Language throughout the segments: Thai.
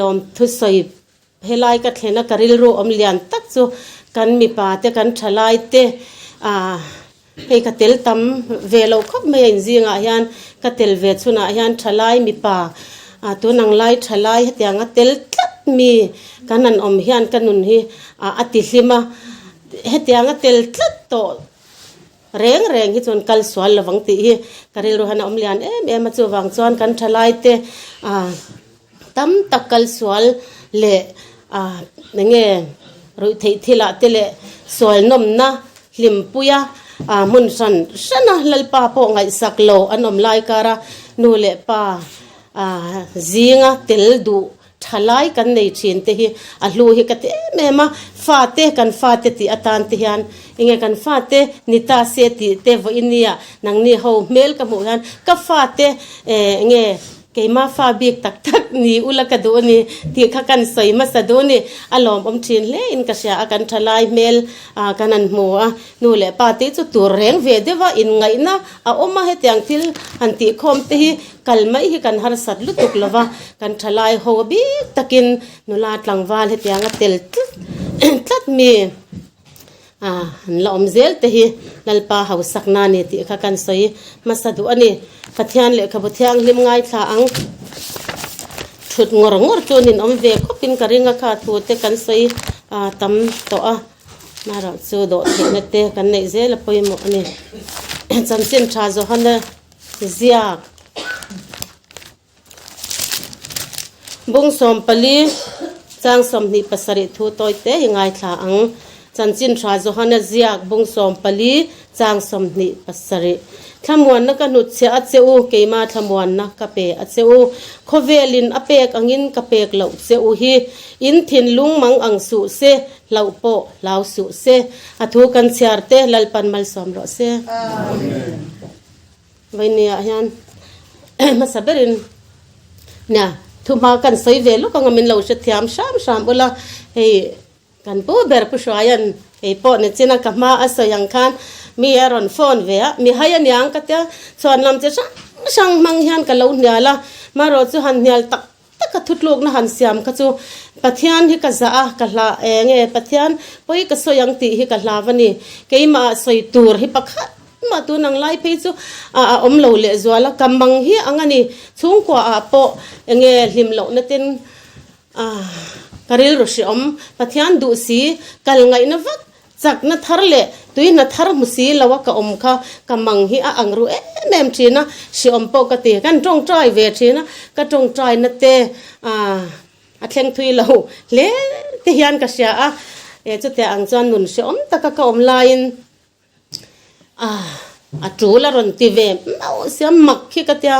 ลมทุสอยเฮลัยก็เห็นกริลรูอมเลียนตักจูกันมีป่าเตกันทลายเตให้กระเตลตำเวลาคบไม่ยินจีงอายันกระเตลเวชุนอายันทลายมีป่าตัวนังไล่ทลายเตียงเตลตัดมีกันนั่นอมยันกันนุนฮีอติลิมาเตียงเตลตัดโตแรงที่จนกัลสวลระวังตีฮีกริลรูหันอมเลียนมาจูวังจวนกันทลายเตตั้มตักกัลสวลเละนั่งเงรู้ที่ละเตเลสวลนมนะลิมปุยามุนสันนะลัลปาโปงไอสักโลอันนมลายการะนูเลปาจีงะเตลดูทลายกันในเชียนเตฮีอลูฮิกเตเมมาฟาเตกันฟาเตติอัตานเตียนอิงกันฟาเตนิตาเสติเตวอินเนียนังนี่เขาเมลกับหมู่กันก็ฟาเตเงเกมาฟาบิกตักนี่อุลกระดูนี่ที่ข้ากันใส่มาสะดูนี่อารมณ์อมชินเล่นกระเสียกันทลายเมลกันนันหัวนู่นแหละปาติจุดตัวแรงเวเดว่าอินไงนะอมมาเหตุอย่างที่อันติคมตีกัลไม่ให้กันหาสัตว์ลุตุกละว่ากันทลายหัวบิกตะกินนู่นลาดหลังวาลเหตุอย่างเตลตัดมีลมเซลเตฮีนัลปาหาวสักนานี่ที่ข้ากันใส่มาสะดูอันนี้พัทยานเล็กพัทยานลิมง่ายทางชุดงอจนินอมเวกปินกระริงข้าตัวเตกันใส่ตั้มตัวมาเราสูดเห็นเตกันในเซลปอยหมดนี่จำเส้นชาโซฮันเนเซียบุ้งสมปลีจางสมนิปัสริทูตัวเตยังง่ายทางจันจินชาโซฮันเซียบุ้งสมปลีจางสมนิปัสริทำวันนักนุษย์เสียอัจเซอูเกมาทำวันนักกะเปอัจเซอูโคเวลินอเปกอังอินกะเปกเหล่าเซอูฮีอินทินลุงมังอังสุเซเหล่าโปเหล่าสุเซอัทุกันเสียร์เตลัลปันมัลสอมรอเซวันนี้ยันมาสับเรินเนี่ยทุมากันใส่เวลุกังมินเหล่าเสถียมชามบุละเฮกันปูเบอร์ผู้ชายันเฮปอเนี่ยเจนักมาอาศัยยังคันมีอารอนฟอนเวียมีหายันยังก็เตะส่วนลำเจ้าช่างมังยันกันแล้วเนี่ยละมารอจูหันเนี่ยตักทุดลูกนะหันเสียมก็จูปัทยานฮิกษากันละปัทยานพอยก็สยังตีฮิกันละวันนี้เกี่ยมาสวยตูร์ฮิปักขัดมาตัวนังไล่ไปจูอมเหลาเละจวละกำมังฮิอังนี้ช่วงกว่าปอลิมเหลานั่นเต็นกริลรุชอมปัทยานดูสีกัลไงนะวัดจากนัทธาร์เล่ตุยนัทธาร์มุสีละวะกะอมค่ะกำมังฮิอังรูแม่มชีนะชิอมปกติกันจงใจเวชีนะก็จงใจนัตเตอัดเชงทุยเราเล่ที่ยันกษยาจุดแต่อังจวนนุนชิอมตะกะกะอมไลน์จูละรอนตีเวมเอาเสียมักขี้กะเตีย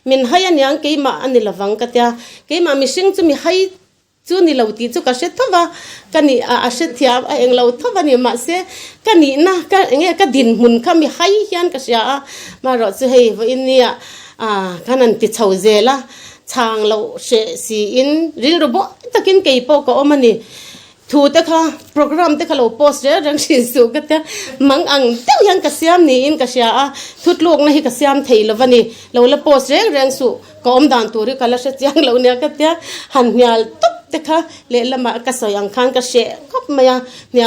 มินให้ยันยังเกี่ยมาอันนี้ละวังกะเตียเกี่ยมามิชิงจะมีให้จูนี่เราตีจูกระเช็ดทว่ากันนี่อาเช็ดเทียบเองเราทว่านี่มาเสียกันนี่นะกันเงี้ยกันดินหุ่นข้ามีให้ยันกระเสียมารอจะให้วันนี้กันนั่นติดเฉาเจละทางเราเสียสีอินรินรูบตะกินเกี่ยปก็อมันนี่ทูเตค่ะโปรแกรมเตค่ะเราโพสต์เรื่องสิ่งสุขกันมังอังเต้ายันกระเสียมนี่อินกระเสียทุดลูกนะให้กระเสียมไทยแล้ววันนี้เราละโพสต์เรื่องสุก็อมด่านตัวริกันละเสียยังเราเนี่ยกันเตะหันยาลตุ๊บเตค่ะเละละมากระสอยอังคันกระเสียก็มาเนี่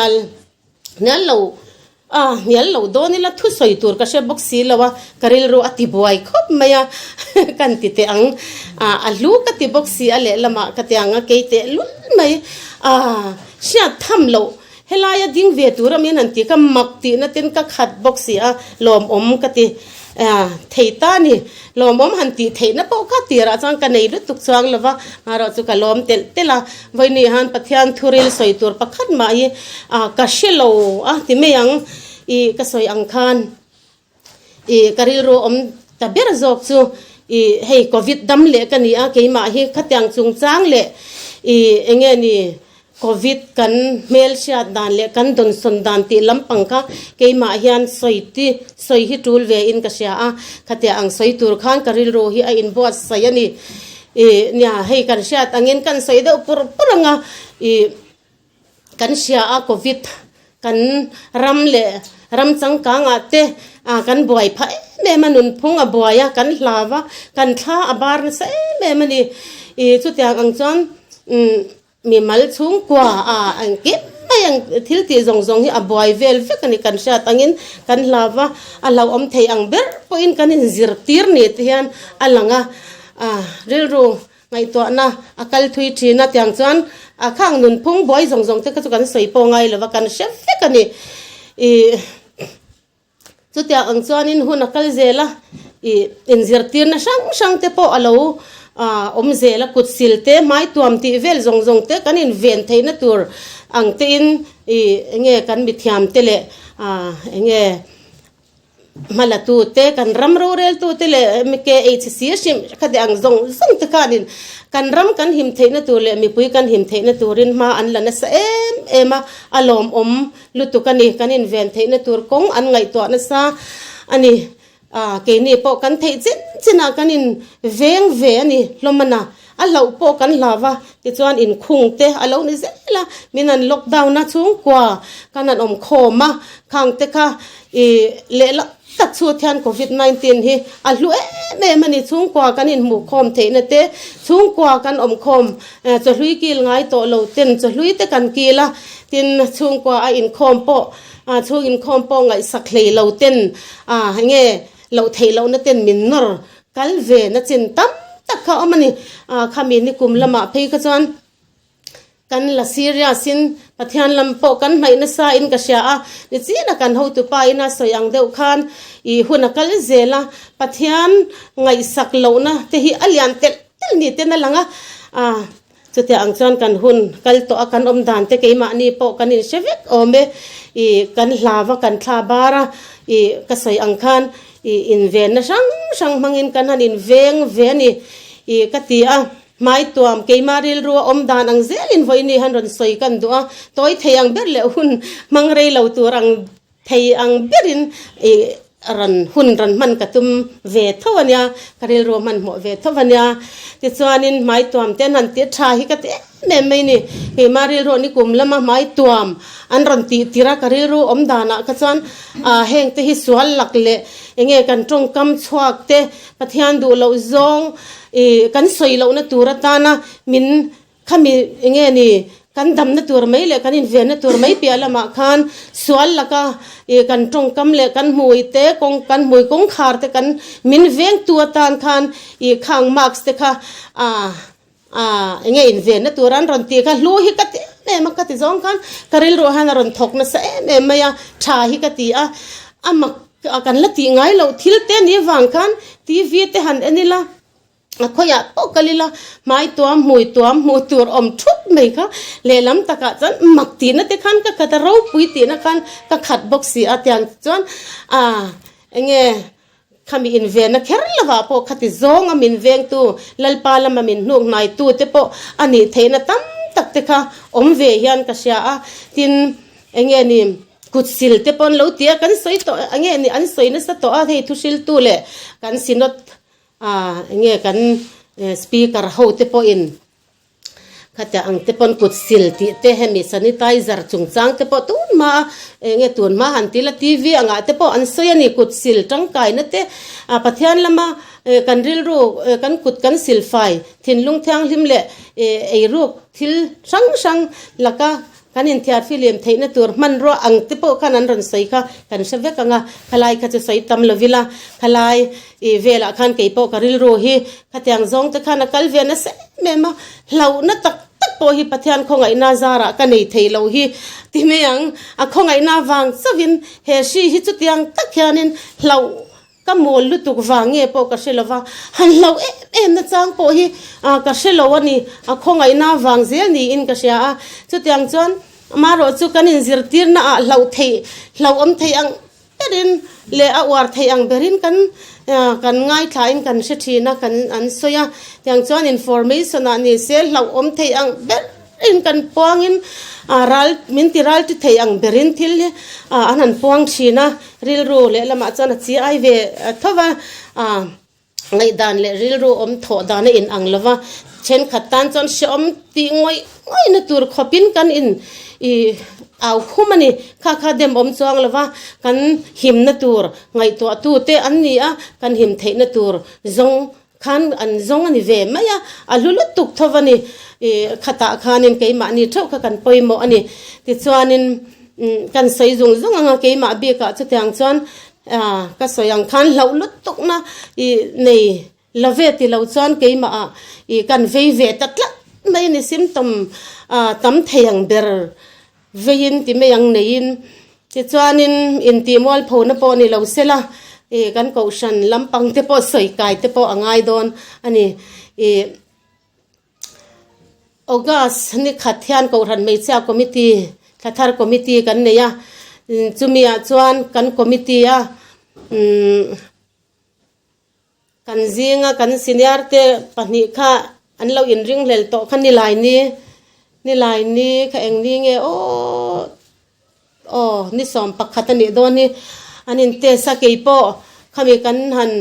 ยเราโดนนี่ละทุสอยตัวกระเสียบ็อกซี่แล้วว่ากระเรลรู้อธิบายก็มากันติเตอังลูกกติบ็อกซี่เละละมากติอังเกยเตลุ้นไม่เสียทำเราเฮลายดิ้งเวตัวมีนันติก็มักตีนั่นเต็นก็ขัดบ็อกซี่ลมอมกติเทตานี่ลมอมหันตีเทนะปกติราจังกันในรุ่ตุกสว่างละว่าเราจะกันลมเตละวันนี้ฮันปัทยานทุเรลสวยตัวประคัดมากัชโลที่ไม่ยังก็สวยอังคารกริโรอมตะเบรจอกซูให้โควิดดำเละกันนี่เกี่ยมาให้ขัดยังจุงจางเละเงี้ยนี่โควิดกันเมลเชียดานเละกันดนสนดานตีลำปังค่ะเกี่ยมาเฮียนสวยฮิตูลเวอินก็เสียขัดยังสวยตัวข้างกริโรฮิอินบัวสยนี่เนี่ยให้กันเชียดอังเงินกันสวยเด้อปุระงะกันเสียโควิดกันรำเละรำจังกังเตกันบ่อยพะแม่มันนุนพงบ่อยกันลาวะกันท่าอบาร์เสแม่มันนี่สุดอย่างอังจอน มีมัลชุ่งกว่าอังกิไม่ยังทิลตีซงที่อบอยเวลเฟกันนี่กันชาตังินกันลาวะเราอมเทยังเบอร์พออินกันอินซิร์ตีร์นี่ที่ยันลังเรื่องรู้ไงตัวน่ะกัลทุยทีน่ะอย่างจวนข้างนุนพุ่งบอยซงเทก็จะกันใส่ปองไงหรือว่ากันเชฟเฟกันนี่จุดที่อังจวนอินหุ่นกัลเซล่ะอินซิร์ตีร์น่ะช่างเตปอเราเซล่ะกุดสิลเตไม่ตัวมที่เวลซงเตกันอินเวนเทน่ะตัวอังเตอินเงี้ยกันบิดยามเตเลเงี้ยมาละตูเตกันรำรูเรลตูเตเลมีเกเอชซีชิมคดีอังซงตะการินกันรำกันหิมเทนตัวเลมีปุยกันหิมเทนตัวรินมาอันละนะเซมาอารมณ์ลุตุกันนี่กันอินเวนเทนตัวกงอันไงตัวนะซาอันนี้เกนี่ปอกันเทจินากันอินเวนี่ลมมันนะเราปอกันลาวะที่จวนอินคุงเตเรานี่เซละมินันล็อกดาวน์นะช่วงกว่ากันนั่นโคมาข้างเตค่ะเละตัดสูตรแทนโควิด-19ฮีลุแม่มันนี่ช่วงกว่ากันอินหมู่คอมเทนเตช่วงกว่ากันคอมจะลุยกิลง่ายโตเราเต้นจะลุยเตกันกีละตินช่วงกว่าอินคอมปอช่วงอินคอมปอไงสักเลยเราเต้นเงี้ยเราเทเราเนเต้นมินนอร์กัลเวนะจินตั้มตักเขาเอามันนี่ขามีนี่กุมละมาเพย์กจวนกันละซีเรียสินพัทยานลำโปกันไม่น่าซาอินกษยานี่จีนักกันหูตุปายน่าสยังเดียวขันหุ่นกัลเซล่ะพัทยานไงสักเหล่านะแต่ฮีอัลยันเตลนี่เต้นนั่นละจุดที่อังจวนกันหุ่นกัลโตอากันดานเตเกยมานี่โปกันนี่เชฟเอเมกันลาวกันทาบาระกษยอังคันอินเวนนะช่างมังอินกันหันอินเวนี่กติไม่ตัวเกยมาริลรัวดานอังเซลินไว้นี่ฮันรันสวยกันตัวตัวเทียงเบลเลหุ่นมังเรลเอาตัวรังเทียงเบรินรันหุ่นรันมันกระตุ้มเวทวันยากริลรัวมันหมดเวทวันยาติดส่วนนินไม่ตัวเต้นหันติดชาฮิกเตแม่ไม่นี่เกยมาริลรัวนี่กุมละมาไม่ตัวอันรันตีระกริลรัวดานะกระชวนแห่งที่สวนหลักเละยังไงกันตรงกำชวกเตปะเทียนดูเราซองกันสวยเรานะตัวรัตนามินขมียังไงนี่กันดำนะตัวไม่เลยกันอินเวนนะตัวไม่เปียละมาคันสวนละก็กันตรงกำเลยกันมวยเตะกงกันมวยกงขาดเตะกันมินเวงตัวตานคันข้างมาร์กส์เตะค่ะยังไงอินเวนนะตัวรันตีค่ะลูฮิกติเนี่ยมักกติซองคันกริลโรฮันรันทกนะเสเนี่ยไม่ยาชาฮิกติมักกันละตีง่ายเราทิลเตนี่วางคันทีวีเตหันอันนี้ละขยะปกลิละไม้ตัวมวยตัวทุบไม่ค่ะเลลำตะกะจันมักตีนะเตคันก็กระตเราปุยตีนะคันก็ขัดบ็อกซี่อาจารย์จวนเงี้ยขมีอินเวนนะแค่ละว่าพอขัดซองมินเวงตัวลลปาละมามินนุ่งนายตัวเตปอันนี้เทนะตั้มตักเตค่ะเวยันกษยาตินเงี้ยนี่กุดสิลเตปอนเราเตียกันสวยตัวเงี้ยนี่อันสวยนะสัตว์ให้ทุชิลตัวเลยกันสินดเงี้ยกันสปีกเกอร์โฮเตปอินข้าจะอังเตปอนกุดสิลที่เตะมีซานิไทเซอร์จุงจังเตปตูนมาเงี้ยตูนมาหันตีละทีวีอ่ะเตปอันสวยนี่กุดสิลจังไก่นั่นเตปัทยานละมากันริลรูกันกุดกันสิลไฟทินลุงเทียงลิมเละไอรูทิลช่างละก็กันอินทิอาฟิลิมเทนตัวมันรัวอังติโปกันนันรันใส่ค่ะกันเชฟเวกังขลายข้าจะใส่ตำลวิลาขลายเวลาขันเกยโปกันริลโรฮีข้าแต่งซองตะขันกัลเวนัสเมมาเหล่านัตักโปฮีปัทยานคงไอนาซาระกันในเทเหล่าฮีที่เมียงคงไอนาวังสวินเฮชีฮิจุดยังตักยานินเหล่าก็มอลลุตุกวางเงี้ยพอกระเชลว่าฮันเรานะจังพอฮีกระเชลวันนี้คงไอ้น่าวางเสียนี่อินกระเชียจุดยังจวนมารอจุกันอินซิร์ตีร์น่ะเราเทเราเทอังเบรินเล่อวาร์เทอังเบรินกันง่ายทายกันเชตีนะกันอันสวยยังจวนอินฟอร์เมชันอันนี้เสียเราเทอังเบรินกันปวงอินรัลมินติรัลที่เทียงเบรินทิลอันนั้นปวงชีนะริลรูเละละมาจันจีไอเวทว่าไงดานเละริลรูถอดานอินอังละว่าเช่นขัดตันจันชมตีงอยนะตัวขบินกันอินเอาคู่มันนี่ข้าเดมจวงละว่ากันหิมนะตัวไงตัวเตอันนี้กันหิมเทนะตัวจง khan an zong ani ve maya alulu tuk thovani khata khanin keima ni thau kha kan poimo ani ti chuanin kan sei zung zung anga keima bi ka chutiang chuan ka soyang khan lo lut tuk na nei love ti lo chuan keima kan ve ve tatla mai ni symptom tam theyang ber vein ti meyang nein ti chuanin in ti mol phona po ni lo sela kan Kohhran lampang te po soi kai te po angai don ani August ni Pathian Kohhran hmeichhe committee thar committee kan neya chumia chuan kan committee kan zinga kan senior te pani kha an lo in ring lel to khan ni lai ni kha eng ni nge ni som pakhat ani don ni anin te sa ke po khami kan han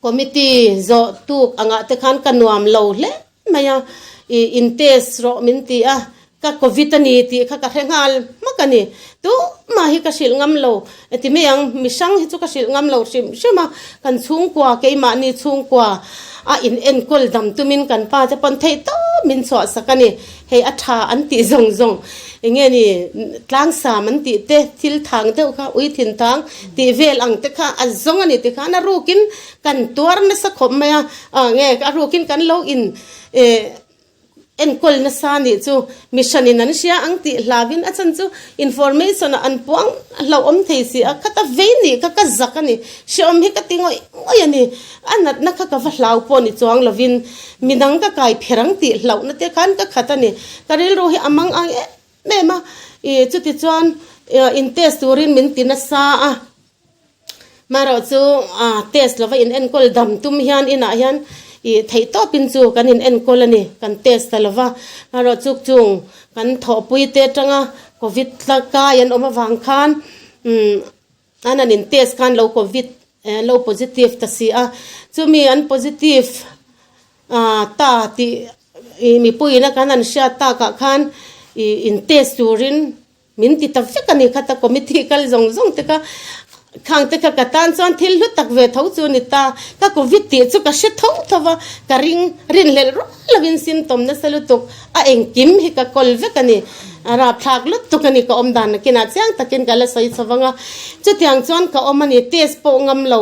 committee zo tu anga te khan kanuam lo hle maya in test ro min ti ka covid ani ti kha ka hengal makani tu ma hi ka sil ngam lo eti me yang misang hi chu ka sil ngam lo shima kan chung kwa ke ma ni chung kwa in enkol dam tumin kan pa cha pon thei to min so sakani hei atha an ti zong zong enge ni tlang sa man ti te thil thang te kha ui thin thang ti vel ang te kha azong ani te kha na rukin kan tuar na sa khom maya nge ka rukin kan lo in enkol na sa ni chu mission in an sia ang ti lavin achan chu information an puang lo om thei si khata ve ni ka zakani shom hi ka tingoi oi ani anat na kha ka va hlau po ni chuang lovin minang ka kai pherang ti hlau na te khan ka khata ni karil ro hi amang ang me ma chu ti chuan in test turin min tin na sa maro chu test lova in enkol dam tum hian ina hian thei to pin chu kan in enkol ani kan test lova maro chuk chung kan thopui te tanga covid la ka yan oma wang khan anan in test kan lo covid low positive ta si chu mi an positive ta ti mi pui na kan an sha ta ka khan in test turin min ti ta fekani khata committee kal zong zong te ka khang te ka tan chon thil lu tak ve thau chu ni ta ka covid ti chu ka she thau thawa ka ring rin lel ro lovin symptom na salu tuk eng kim hi ka kol ve kani ara thak lu tukani ka om dan kina chang takin gala sai sawanga chu tiang chon ka omani test po ngam lo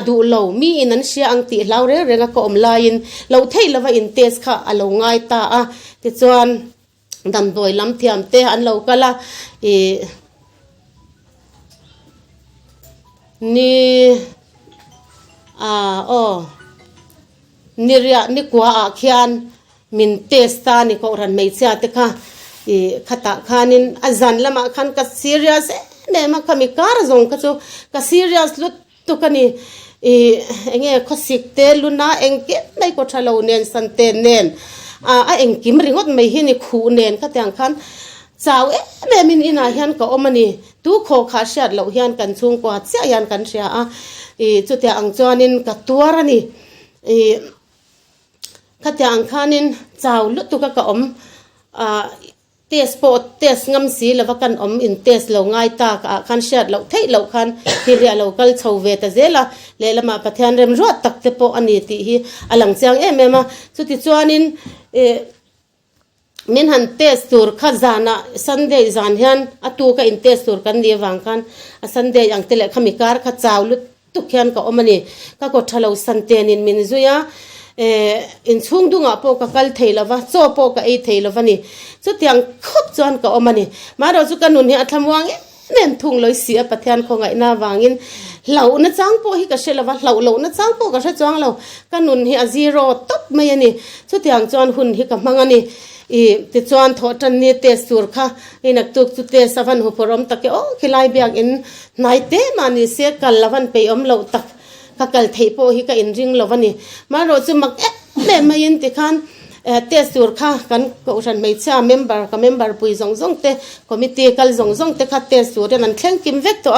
du lo mi in an sia ang ti lau re renga ka om lain lo thei lawa in test kha alo ngai ta ti chuan dam doi lam thiam te an lo kala ni niria ni kwa khian min testa ni Kohhran hmeichhe te kha khata khanin azan lama khan ka serious me ma khami kar zong ka chu ka serious lut tu kani enge khosik te luna engke mai ko thalo nen sante nen eng kim ringot mai hi ni khu nen kha tyang khan chaw me min ina hian ka omani tu kho kha shat lo hian kan chung kwa cha yan kan ria chu te ang chuanin ka tuar ani kha tyang khanin chaw lu tu ka om test po test ngam si lova kan om in test lo ngai ta ka khan shat lo thei lo khan hi ria local chho ve ta zela lelama Pathian rem ro tak te po ani ti hi alang chang emema chu ti chuanin min han test tur kha zana sunday zan hian atu ka in test tur kan ni wang khan sunday ang tele khami kar kha chawlu tu khian ka omani ka ko thalo santen in min zuya in chung dunga po ka kal theilawa cho po ka ei theilawa ni chu tiang khop chuan ka omani maro chu kanun hi athamwang nem thung loi sia Pathian ko ngai na wangin lau na chang po hi ka selawa lau na chang po ka sa chang lau kanun hi a zero top mai ani chu tiang chuan hun hi ka mangani ti chuan thotan ni test tur kha inak tuk chu te savan hu porom take khilai biak in naite mani se kal lawan pe om lo tak ka kal thei po hi ka in ring lovani ma ro chu mak me main ti khan test tur kha kan Kohhran hmeichhe member pui zong zong te committee kal zong zong te kha test tur an thleng kim vek to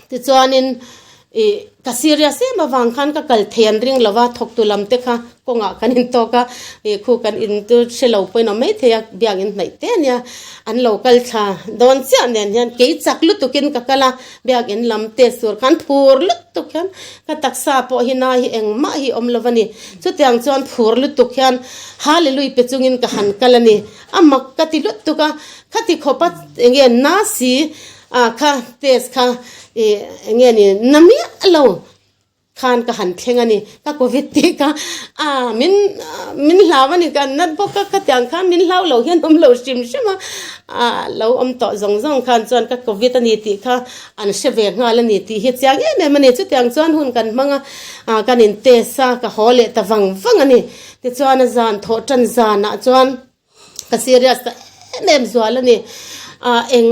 ti chuanin ka serious ma wang khan ka kal thian ring lawa thok tu lam te kha ko nga kanin to ka khu kan in tu shelo poi no mai thea biang in nai te nya an local kha don cha nen yan ke chak lu tu kin ka kala biang in lam te sur khan phur lu tu khan ka taksa po hi na hi eng ma hi om lovani chu tiang chuan phur lu tu khan hallelujah pe chungin ka han kalani amak ka ti lu tu ka khati khopa nge na si kha tes kha nge ni nami alo khan ka han thlengani ka covid ti ka min lawani ka nat bo ka tyang khan min law lo hian lo sim sima lo to zong khan chuan ka covid ani ti kha an she ve ngal ani ti hi chiang me mani chu tyang chuan hun kan manga kan in te sa ka hole ta wang ani ti chuan zan tho tan zana chuan ka serious ka nem zwalani eng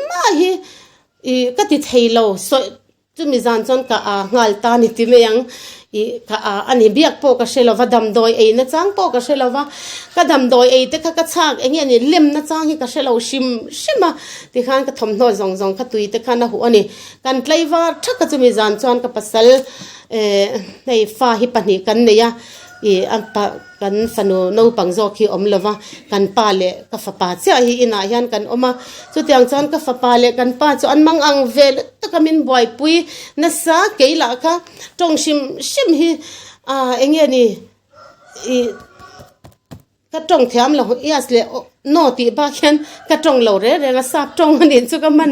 ma hi ka ti thailo so chu mi zan chon ka ngal ta ni ti me yang ka ani biak po ka shelova dam doi e na chang po ka shelova ka dam doi e te ka chak eng ani lem na chang hi ka shelo shima ti khan ka thom no zong ka tui te khan na hu ani kan tlaiwa thaka chu mi zan chon ka pasal nei fa hi pani kan ne ya ampa kan fanu no pangzo khi omlova kan pa le ka fa pa cha hi ina hian kan oma chu tiang chon ka fa pa le kan pa chu an mang ang vel to kamin boy pui na sa keila kha tong shim hi enge ni ka tong thiam lo yes le no ti ba khen ka tong lo re nga sap tong ani chu ka man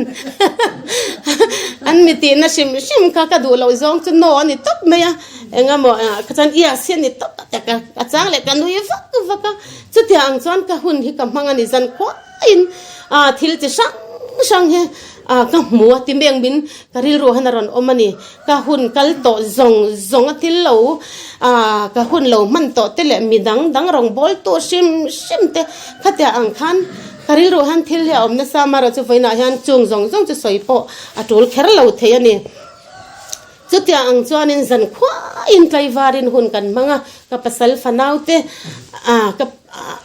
an mi ti na shim ka du lo zong chu no ani top me ya enga mo ka chan ia sen ni top ta ka chang le ka nu ye vak chu tiang chon ka hun hi ka mang ani zan ko in thil chi sang he ka muwa ti meng bin ka ril ro hanaron omani ka hun kal to zong atil lo ka hun lo man to te le mi dang rong bol to shim te khatia ang khan karil ro han thil ya om na samara chu voina hian chung zong chu soipo atul kher lo the ani chutia ang chuan in zan khwa in tlaiwarin hun kan manga ka pasal fanaute ka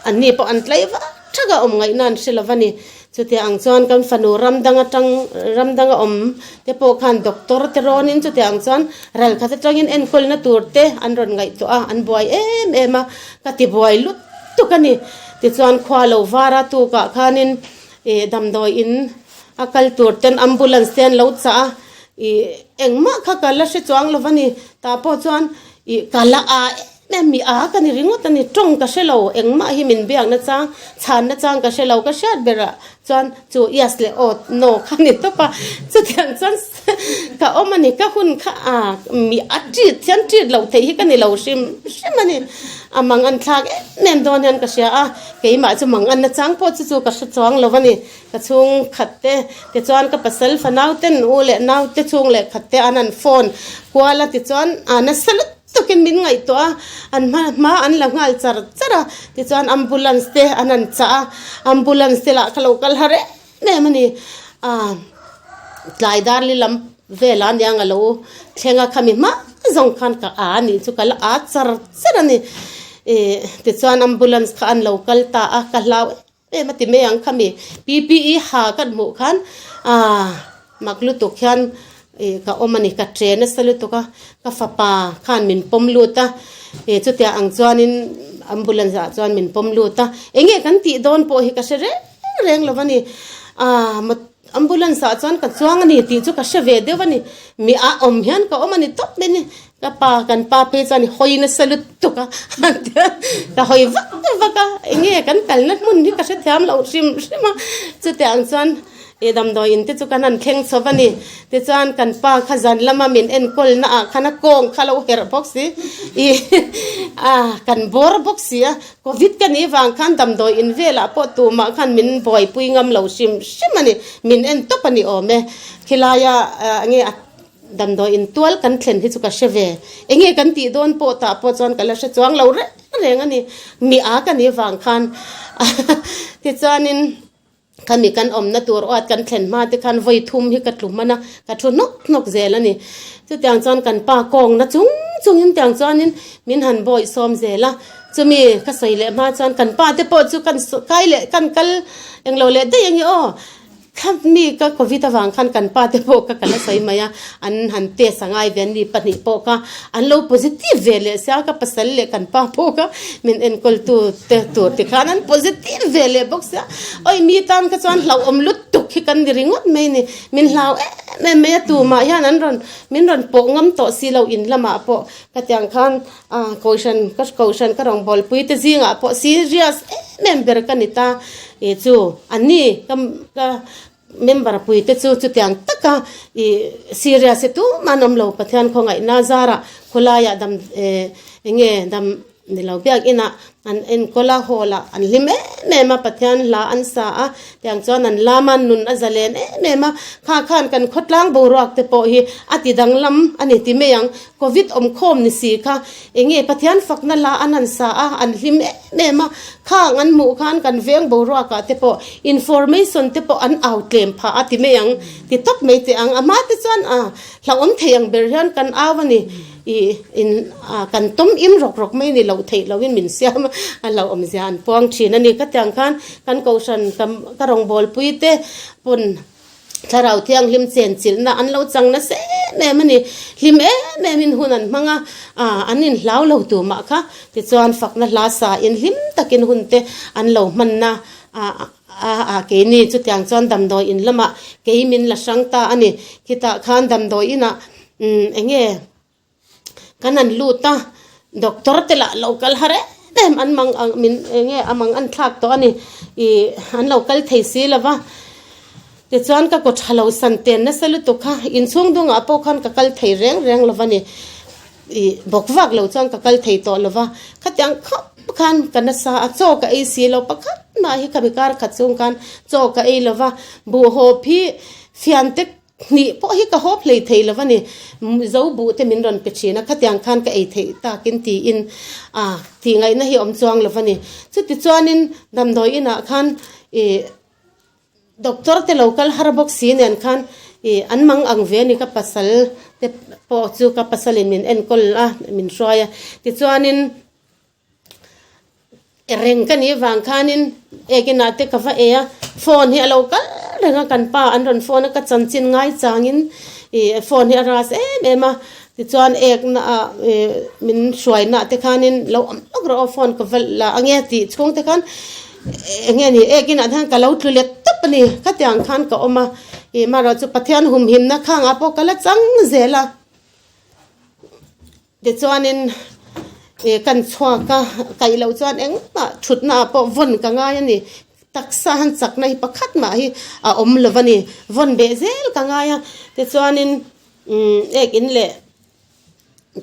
ani po an tlaiwa thaga om ngai nan shilavani chutia ang chuan kan fanu ramdanga om te po khan doctor te ronin chutia ang chuan ral kha te tangin en kol na turte an ron ngai to an boy ema ka ti boy lut tu kani ti chuan khwa lo wara tu ka khanin damdoi in akal turten ambulance ten lo cha engma kha kala she chuang lovani ta po chuan kala mi kani ringot ani tong ka shelo engma hi min biak na chang chan na chang ka shelo ka shat bera chuan chu yes le no khani to pa chu thian chuan ka omani ka hun kha mi ati thian ti lo thei hi kani lo shimani amang an thak nem don han ka sia keima chu mang an na chang po chu ka chuang lovani ka chung khatte te chuan ka pasal fanauten ule naute chung le khatte anan phone kwala ti chuan ana salut tokin min ngai to an ma an la ngal chara ti chuan ambulance te anan cha ambulance te la local hare ne mani tlaidar li lam velan yang alo thenga khami ma zong khan ka ani chu kala chara ni ti chuan ambulance kha an local ta ka law mati me ang khami PPE ha kan mu khan maklu to khan ka omani ka train salu to ka fapa khan min pomluta chutia ang chuanin ambulance chuan min pomluta enge kan ti don po hi ka sere reng lovani ambulance chuan ka chuang ani ti chu ka shave dewani mi om hian ka omani top meni ka kan pa pe chani hoina salu to ka hoi vaka enge kan talna mun ni ka se thiam lo shima chutia ang chuan dam do in te chu kanan thleng chawani te chuan kan pa khazan lama min en kol na khana kong khalo her boxi kan bor boxi covid kan ni wang khan dam do in vela po tu ma khan min boy pui ngam lo shimani min en to pani ome khilaya nge dam do in tual kan thlen hi chu ka sheve enge kan ti don po ta po chon kala she chuang lo re ngani mi kan ni wang khan te chuanin kami kan om na tur at kan thlen ma te kan voi thum hi ka tlumana ka thu nok zelani chu tiang chon kan pa kong na chung in tiang chon in min han boy som zela chumi ka soile ma chon kan pa te po chu kan kai le kan kal englo le de yang คันมีก็โควิดวางคันกันป้าเตโปก็กันละใส่มาyaอันหันเตะสังไอเวนนี่ปนิโปก็อันโลโพซิทีฟเวลเสียก็ปัสสาวะกันป้าโปก็มินเอ็นคอลตูเตตัวติขานันโพซิทีฟเวลบอกเสียโอ้ยมีตามก็จวนเราอมลุดตุกให้กันดิริงดไม่นี่มินเราไม่ตัวมาyaนั้นรอนมินรอนโปงมโตสีเราอินละมาโปก็จังคันKohhranก็รองบอลปุยเตจิงอ่ะโปซีเรียสเมมเบอร์กันนิตาจูอันนี้ก็เมมเบอร์ปุยเตจูจุดยังตะกะซีเรียสตุมันอมโลปะเทียนของไงนาซาระคุลายะดำเงี้ยดำนี่เราเบียกอินะอันเอ็นคุลาโฮละอันลิมเมมาปะเทียนลาอันซาอย่างจอนันลามันนุนอัจเลนเมมาข้าขันกันขดล้างบูรักเตโปฮีอติดังลำอันนี้ที่เมียงโควิดโคมนิสีค่ะเงี้ยปะเทียนฝักนั่นลาอันนั้นซาอันลิมเมมาข้างันหมู่ขันกันเวียงบูรักเตโปอินฟอร์เมชันเตโปอันเอาเกมพาอติเมียงที่ตบไม่เตียงอามาติจวนเราเทียงเบริยันกันเอาวันนี้กันต้มอิ่มรกไม่นี่เราเทเราวินมินเสียมเราอมเสียนพวงชีนั่นนี่ก็จังคันกันKohhranก็รองบอลปุยเตปนถ้าเราเที่ยงลิมเซนจิลนะอันเราจังนะเสแม่มันนี่ลิมแม่มินหุนันมังอันนี้เราตัวมาค่ะที่จวนฝักนะลาสาอินลิมตะกินหุนเตอันเรามันนะเกนี่จุดอย่างจวนดำดอยอินละมาเกยมินละสังตาอันนี้คิดตาขันดำดอยอินะเงี้ยกันนั่นลูตาด็อกเตอร์เตละเราคัลฮาร์เดมอันมังมินเงี้ยมังอันทักตัวนี่อันเราคัลเทสีละวะเดี๋ยวจวนก็กดฮัลโหลสันเตนนั่นสลุตุค่ะอินช่วงดวงอาปคันก็คัลเทเร่งละวะนี่บอกว่าเราจวนก็คัลเทตัวละวะขัดยังขับคันกันนั่นซาโจก็ไอซีเราปะคัดมาให้กับการขัดส่งกันโจก็ไอละวะบูโฮพี่ฟิอันเตนี่พอฮิกะฮอบเลยเทยแล้ววะนี่เจ้าบูเตมินรอนเปชีนะขัดยังคันก็ไอเทยตากินตีอินที่ไงนะฮิอมจวงแล้ววะนี่สุดที่จวนินดำดอยอินะคันด็อกเตอร์เตโลคัลฮาร์บ็อกซีเนี่ยคันอันมังอังเวนี่ก็ปัสสาวะเตปอจูก็ปัสสาวะมินเอ็นคอลมินชอยที่จวนินเร่งกันนี่วางคันินกินนาเตกฟ้าโฟนเฮเราก็เร่งกันป้าอันรอนโฟนก็จันจินง่ายจังโฟนเฮราสเมมาที่จวนน่ะมินช่วยน่ะเตคันินเรารอโฟนก็เวลาอันเงี้ยที่ช่วงเตคันเงี้ยนี่กินนาทั้งก็เราทุเรศตับนี่ก็แต่งคันก็ออกมาเราจะปะเทียนหุ่มหิมนะข้างอาปก็ละจังเจละที่จวนนินกันชวกไก่เหล่าจวนมาชุดหน้าปอวนก็ง่ายนี่ตักสานจักในประคัดมาให้อมเลวันนี้วนเบเซลก็ง่ายแต่จวนนี่อินเล่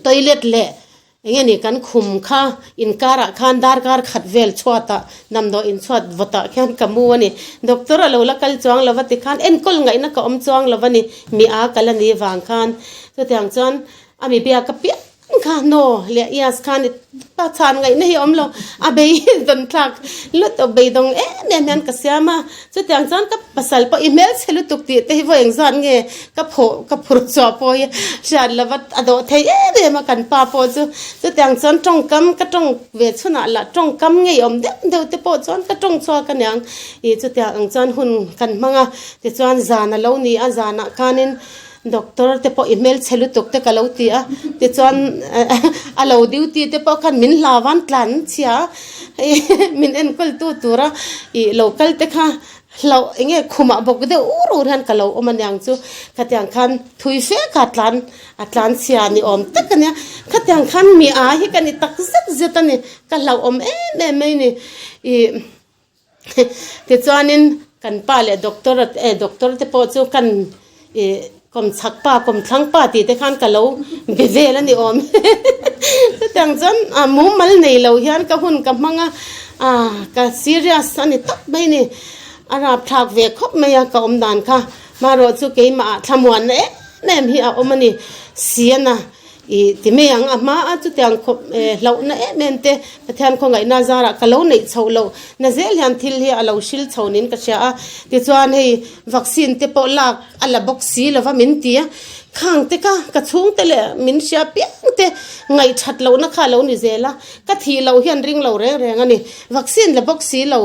ทอยเล็ตเล่อย่างนี้กันคุมข้าอินการะขันดาร์การขัดเวลชวตานำโดอินชวดวัตแค่กมูวันนี้ด็อกเตอร์เราละกัลจวงละวัติขันเอ็นกลไงนะก็อมจวงละวันนี้มีอากัลนี่วางขันตัวอย่างจวนมีเบียกับเปียค่ะโน่เลี้ยสคันป้าทานไงนี่อมเราเบย์ดนทักลุตเบย์ดงเมียนก็เสียมาสุดอย่างนั้นก็ภาษาปอีเมลเสลุตุกตีแต่ว่าอย่างนั้นไงก็พูดจบพอยฉันละวัดอดอเทยเดี๋ยวมากันป้าพอสุดอย่างนั้นจงกำก็จงเวชนะละจงกำไงอมเดี๋ยวแต่พอจวนก็จงชัวกันอย่างสุดอย่างนั้นหุ่นกันมังแต่จวนจานะเรานี่จานะคันินด็อกเตอร์เตปออีเมลเชลุตุกเตกะลาวตีเตจวนอลาวดิวตีเตปอคันมินลาวันตลันเชียมินเอ็นคอลตูระโลคอลเตค่ะเราเงี้ยคุมาบอกเดี๋ยวรู้ทันกะลาวมันยังจูขัดยังคันทุยเฟกัดลันเชียนี่อมตะกันเนี่ยขัดยังคันมีอากันนี่ตักเซตันนี่กะลาวอมไม่นี่เตจวนินกันป้าเลยด็อกเตอร์เตปอจูกันกมชักป้ากมทั้งป้าตีแต่ขันกะเราเบเวลันนี่อมแต่จังจันมุมมันในเราเฮียนกับหุ่นกับมังกับซีเรียสอันนี้ตับไม่นี่อาราบทักเวกคบไม่ยากอมดานค่ะมารอสุเกยมาทำวันแน่มีอมันนี่เสียนะที่ไม่ยังมาจุดยังคบเราเมนเตประธานของไงนาซาระกะเราในชาวเรานาเซลยันทิลเฮียเราชิลชาวนินก็เชียที่จวนให้วัคซีนเตปอลากอัลลับ็อกซี่แล้วว่ามินตีข้างเตกะช่วงเตเลมินเชียเปียงเตไงชัดเรานะค่ะเรานี่เซละก็ทีเราเฮียนริงเราแรงอันนี้วัคซีนและบ็อกซี่เรา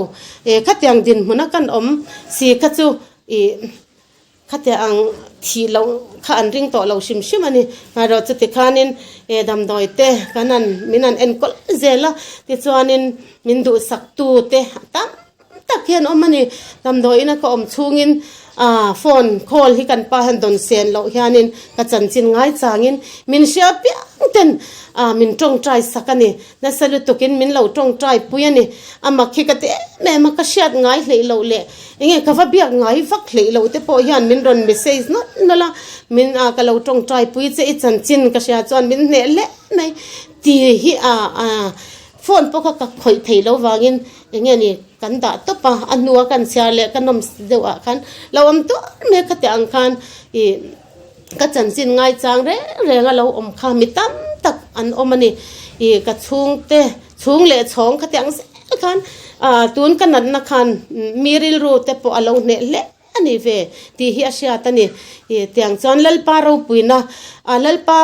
คัดยังดินมันกันสีกะจู ข้าแต่อังที่เราข้าอันริงต่อเราชิมมันนี่มาเราจะติดข้านินดำดอยเตะกันนั้นมินันเอ็นก็เจล่ะที่จวนนินมินดูสักตูเตะตักเขียนมันนี่ดำดอยนะก็ชูงินโฟนคอลที่กันป้าหันดนเซียนเราเฮียนินกระจันจินง่ายจางินมินเชียเปียงเต็นมินจงใจสักนี่นั่นสรุปตุกินมินเราจงใจปุยนี่มาคิดกันเตะแม่มาก็เชียดง่ายเลยเราเละยังไงก็ว่าเบียกง่ายฟักเลยเราเตะพอเฮียนมินรอนเมสเซจนั่นละมินก็เราจงใจปุยจะอีจันจินก็เชียจวนมินเนะเละไม่ตีฮีโฟนพวกก็คอยเทเราวางินอย่างเงี้ยนี่กันด่าตุ๊บอันนัวกันเสียเลยกันนมเดือดกันเราตัวเมื่อขัดอังคันก็จันสินง่ายจังเรื่องเราข้ามิตั้มตักอันมันนี่ก็ชุงเตะชุงเละช่องขัดอังเสียกันตุนกันนั่นนะคันมีริลรูเตะพอเราเนี่ยเละอันนี้เวที่เฮียเชียตันนี่เตียงจอนลลปาเราปุยนะลลปา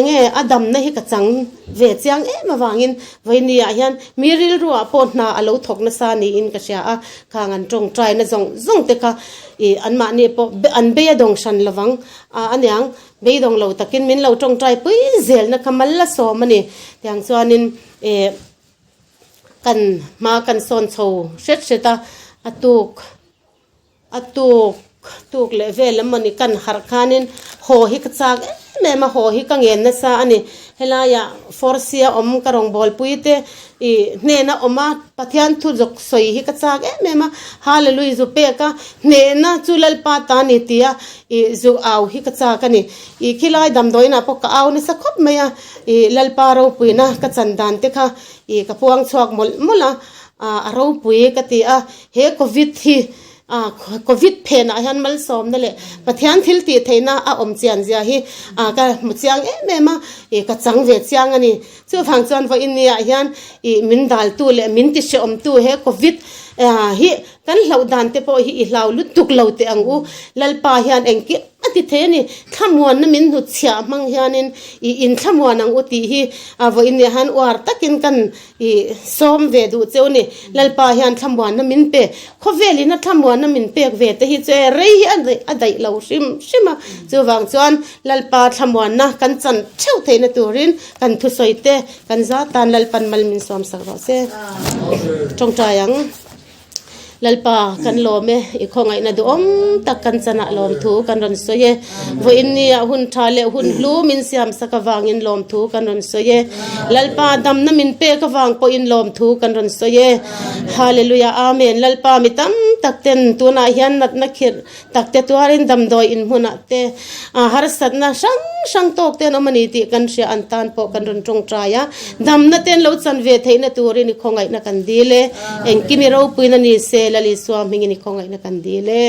เงี้ยอดัมนะเฮกจังเวจียงมาวางินไว้นี่ยันมีริลรัวปนนาเราถกนะสานี่อินก็เชียข้างันจงใจนะจงเตะค่ะอันมานี่พออันเบียดงชันละวังอันยังเบียดงเราตะกินมินเราจงใจปุยเซลนะคำมัลละโซมันนี่เตียงจอนินกันมากันโซนโชเช็ดเช็ดตุกเลเวลมันนี่กันหาร์คานินโหฮิกจากแม่มาโหฮิกังเงินนะซาอันนี้เฮลายาฟอร์เซียกระรองบอลปุยเตเนน่ะมาปัทยานทุจกสวยฮิกจากแม่มาฮาเลลุยจูเปกะเนน่ะจุลลปาตานิตียจูเอาฮิกจากกันนี่คิลายดำดอยนะพวกเอานี่สักคบไหมลลปาเราปุยนะกัจันดานเตค่ะกระพวงชวกมุละเราปุยกติเฮโควิดที่โควิดเพนอาหารมัลสอมนั่นแหละปัทยานทิลตีเทน่าเจียนเจียฮีก็มุจยังแม่มาก็จังเวจยังอันนี้ซึ่งฟังจวนว่าอินเดียอาหารมินดัลตู้เลยมินติชอมตู้เฮโควิดฮีกันเหล่าดันเตปอฮีเหล่าลุตุกเหล่าเตอังอูลลปาฮิอันเองกิติเทนี่ขมวนนั้นมินหุดเสียมังฮิอันอินขมวนอังอุติฮีว่าอินเดียฮันวาร์ตักินกันซ้อมเวดูเจ้านี่ลลปาฮิอันขมวนนั้นมินเปเขาเวลินัทขมวนนั้นมินเปกเวแต่ฮีเจเรียนอันใดเหล่าชิมเจ้าวังจวนลลปาขมวนนะกันจันเช่าเทนตัวรินกันทุสอยเตกันซาตันลลปันมัลมินซ้อมสักรอบเซจงใจยังลลปากันลมอีกของไงนะดูตักกันชนะลมทูกันรอนสวยวันนี้หุ่นทาเลหุ่นลูมินเสียมสักวางอินลมทูกันรอนสวยลลปาดำน้ำมินเปกวางปอินลมทูกันรอนสวยฮาเลลูยาอาเมนลลปามิตั้มตักเต็นตัวนาฮิยันนัดนักขิรตักเตตัวรินดำดอยอินหุนัดเตฮาร์สัตนะช่างโตกเตนอมันติกันเสียอันตานปกันรอนจงใจยะดำนัดเตนเราจันเวทให้นัตัวรินของไงนักกันดีเลยเอ็งกินเราปุยนันนี่เซลลิสวามหิงินิของไงนักกันดีเลย